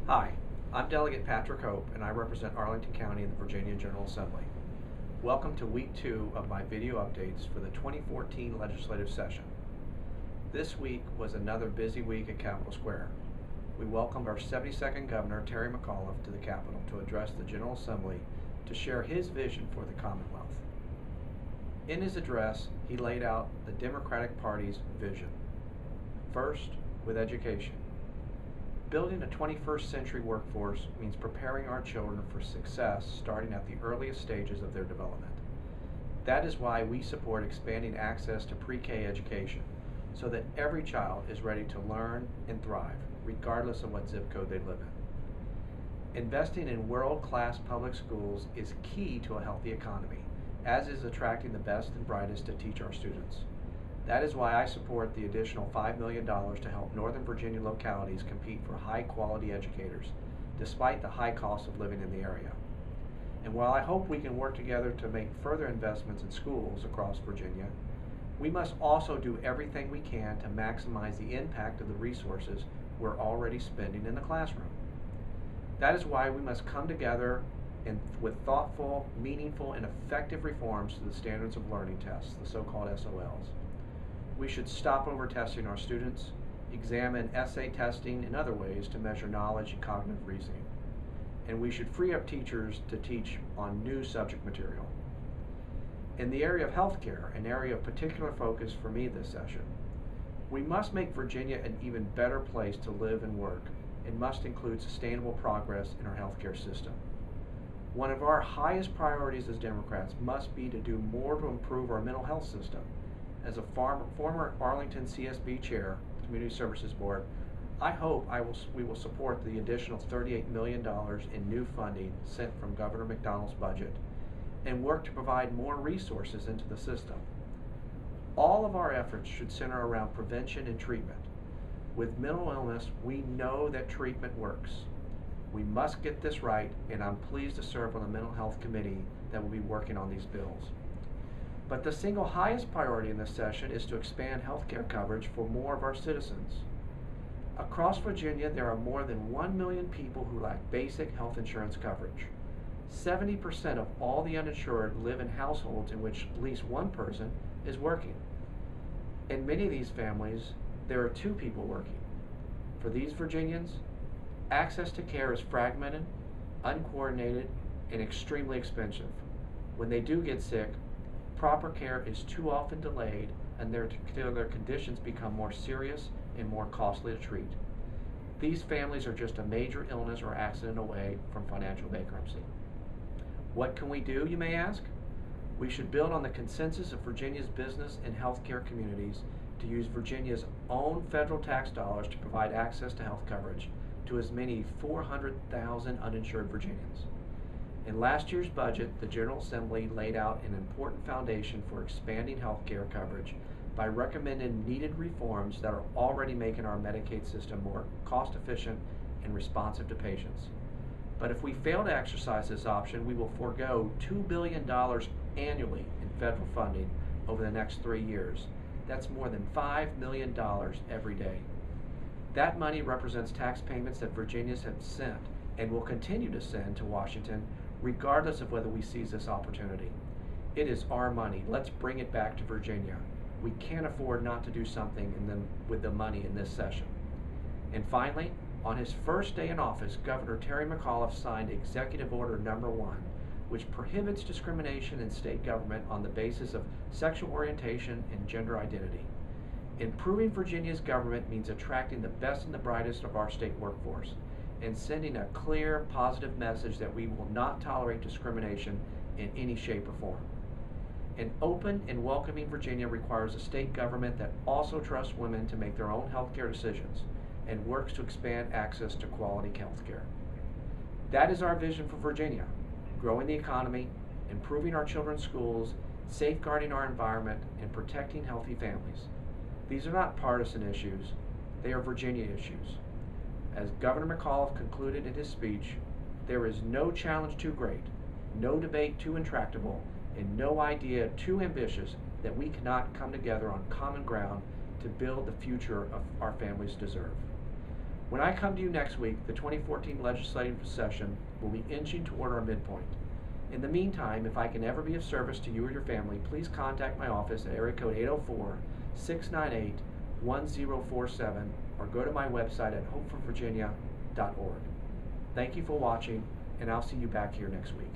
Hi, I'm Delegate Patrick Hope, and I represent Arlington County in the Virginia General Assembly. Welcome to Week 2 of my video updates for the 2014 legislative session. This week was another busy week at Capitol Square. We welcomed our 72nd Governor, Terry McAuliffe, to the Capitol to address the General Assembly to share his vision for the Commonwealth. In his address, he laid out the Democratic Party's vision. First, with education. Building a 21st century workforce means preparing our children for success starting at the earliest stages of their development. That is why we support expanding access to pre-K education so that every child is ready to learn and thrive, regardless of what zip code they live in. Investing in world-class public schools is key to a healthy economy, as is attracting the best and brightest to teach our students. That is why I support the additional $5 million to help Northern Virginia localities compete for high-quality educators, despite the high cost of living in the area. And while I hope we can work together to make further investments in schools across Virginia, we must also do everything we can to maximize the impact of the resources we're already spending in the classroom. That is why we must come together with thoughtful, meaningful, and effective reforms to the standards of learning tests, the so-called SOLs. We should stop over-testing our students, examine essay testing and other ways to measure knowledge and cognitive reasoning. And we should free up teachers to teach on new subject material. In the area of healthcare, an area of particular focus for me this session, we must make Virginia an even better place to live and work and must include sustainable progress in our healthcare system. One of our highest priorities as Democrats must be to do more to improve our mental health system. As a former Arlington CSB Chair, Community Services Board, I hope we will support the additional $38 million in new funding sent from Governor McDonnell's budget and work to provide more resources into the system. All of our efforts should center around prevention and treatment. With mental illness, we know that treatment works. We must get this right, and I'm pleased to serve on the Mental Health Committee that will be working on these bills. But the single highest priority in this session is to expand health care coverage for more of our citizens. Across Virginia, there are more than 1 million people who lack basic health insurance coverage. 70% of all the uninsured live in households in which at least one person is working. In many of these families, there are two people working. For these Virginians, access to care is fragmented, uncoordinated, and extremely expensive. When they do get sick, proper care is too often delayed, and their conditions become more serious and more costly to treat. These families are just a major illness or accident away from financial bankruptcy. What can we do, you may ask? We should build on the consensus of Virginia's business and healthcare communities to use Virginia's own federal tax dollars to provide access to health coverage to as many 400,000 uninsured Virginians. In last year's budget, the General Assembly laid out an important foundation for expanding health care coverage by recommending needed reforms that are already making our Medicaid system more cost-efficient and responsive to patients. But if we fail to exercise this option, we will forego $2 billion annually in federal funding over the next 3 years. That's more than $5 million every day. That money represents tax payments that Virginians have sent and will continue to send to Washington regardless of whether we seize this opportunity. It is our money. Let's bring it back to Virginia. We can't afford not to do something with the money in this session. And finally, on his first day in office, Governor Terry McAuliffe signed Executive Order No. 1, which prohibits discrimination in state government on the basis of sexual orientation and gender identity. Improving Virginia's government means attracting the best and the brightest of our state workforce and sending a clear, positive message that we will not tolerate discrimination in any shape or form. An open and welcoming Virginia requires a state government that also trusts women to make their own health care decisions and works to expand access to quality health care. That is our vision for Virginia: growing the economy, improving our children's schools, safeguarding our environment, and protecting healthy families. These are not partisan issues, they are Virginia issues. As Governor McAuliffe concluded in his speech, there is no challenge too great, no debate too intractable, and no idea too ambitious that we cannot come together on common ground to build the future of our families deserve. When I come to you next week, the 2014 legislative session will be inching toward our midpoint. In the meantime, if I can ever be of service to you or your family, please contact my office at area code 804-698-1047 or go to my website at hopeforvirginia.org. Thank you for watching, and I'll see you back here next week.